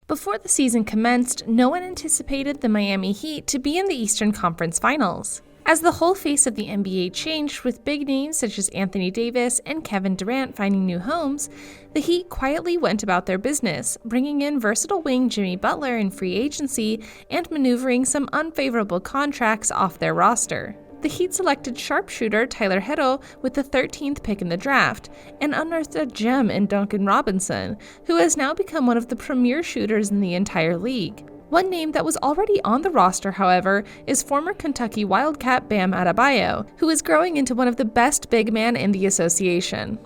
Before the season commenced, no one anticipated the Miami Heat to be in the Eastern Conference Finals. As the whole face of the NBA changed with big names such as Anthony Davis and Kevin Durant finding new homes, the Heat quietly went about their business, bringing in versatile wing Jimmy Butler in free agency and maneuvering some unfavorable contracts off their roster. The Heat selected sharpshooter Tyler Herro with the 13th pick in the draft, and unearthed a gem in Duncan Robinson, who has now become one of the premier shooters in the entire league. One name that was already on the roster, however, is former Kentucky Wildcat Bam Adebayo, who is growing into one of the best big men in the association.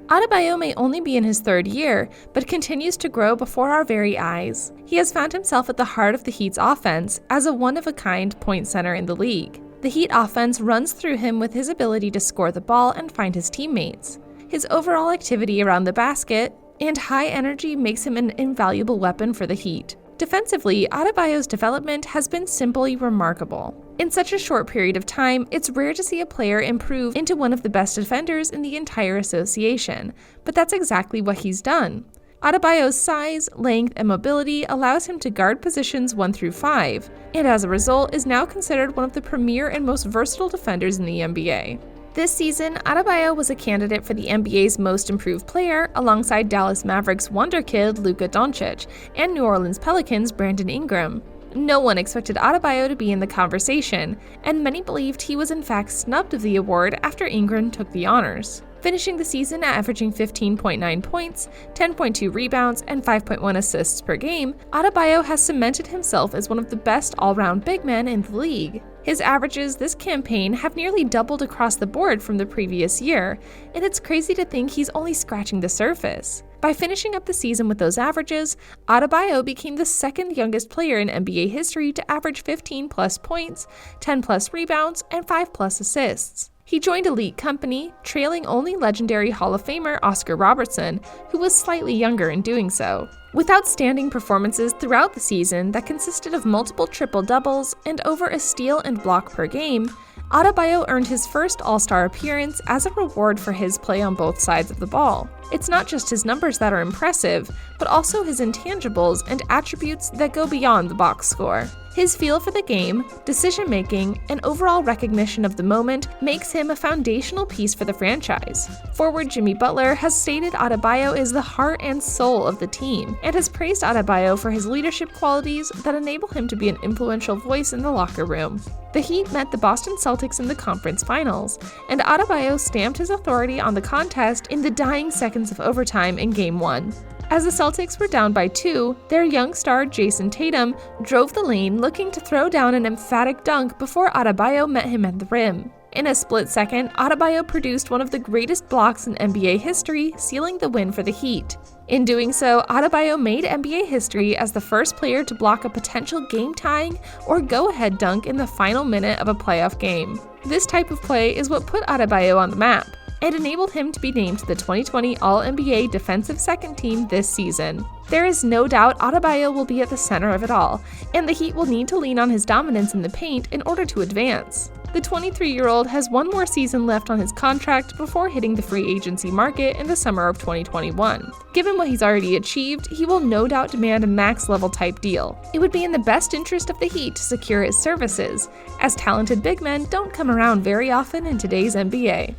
Adebayo may only be in his third year, but continues to grow before our very eyes. He has found himself at the heart of the Heat's offense as a one-of-a-kind point center in the league. The Heat offense runs through him with his ability to score the ball and find his teammates. His overall activity around the basket and high energy makes him an invaluable weapon for the Heat. Defensively, Adebayo's development has been simply remarkable. In such a short period of time, it's rare to see a player improve into one of the best defenders in the entire association, but that's exactly what he's done. Adebayo's size, length, and mobility allows him to guard positions 1 through 5, and as a result is now considered one of the premier and most versatile defenders in the NBA. This season, Adebayo was a candidate for the NBA's Most Improved Player alongside Dallas Mavericks wonder kid Luka Doncic and New Orleans Pelicans' Brandon Ingram. No one expected Adebayo to be in the conversation, and many believed he was in fact snubbed of the award after Ingram took the honors. Finishing the season averaging 15.9 points, 10.2 rebounds, and 5.1 assists per game, Adebayo has cemented himself as one of the best all-round big men in the league. His averages this campaign have nearly doubled across the board from the previous year, and it's crazy to think he's only scratching the surface. By finishing up the season with those averages, Adebayo became the second youngest player in NBA history to average 15-plus points, 10-plus rebounds, and 5-plus assists. He joined elite company, trailing only legendary Hall of Famer Oscar Robertson, who was slightly younger in doing so. With outstanding performances throughout the season that consisted of multiple triple-doubles and over a steal and block per game, Adebayo earned his first All-Star appearance as a reward for his play on both sides of the ball. It's not just his numbers that are impressive, but also his intangibles and attributes that go beyond the box score. His feel for the game, decision-making, and overall recognition of the moment makes him a foundational piece for the franchise. Forward Jimmy Butler has stated Adebayo is the heart and soul of the team, and has praised Adebayo for his leadership qualities that enable him to be an influential voice in the locker room. The Heat met the Boston Celtics in the conference finals, and Adebayo stamped his authority on the contest in the dying seconds of overtime in Game 1. As the Celtics were down by 2, their young star Jason Tatum drove the lane looking to throw down an emphatic dunk before Adebayo met him at the rim. In a split second, Adebayo produced one of the greatest blocks in NBA history, sealing the win for the Heat. In doing so, Adebayo made NBA history as the first player to block a potential game-tying or go-ahead dunk in the final minute of a playoff game. This type of play is what put Adebayo on the map, and enabled him to be named to the 2020 All-NBA Defensive Second Team this season. There is no doubt Adebayo will be at the center of it all, and the Heat will need to lean on his dominance in the paint in order to advance. The 23-year-old has one more season left on his contract before hitting the free agency market in the summer of 2021. Given what he's already achieved, he will no doubt demand a max-level type deal. It would be in the best interest of the Heat to secure his services, as talented big men don't come around very often in today's NBA.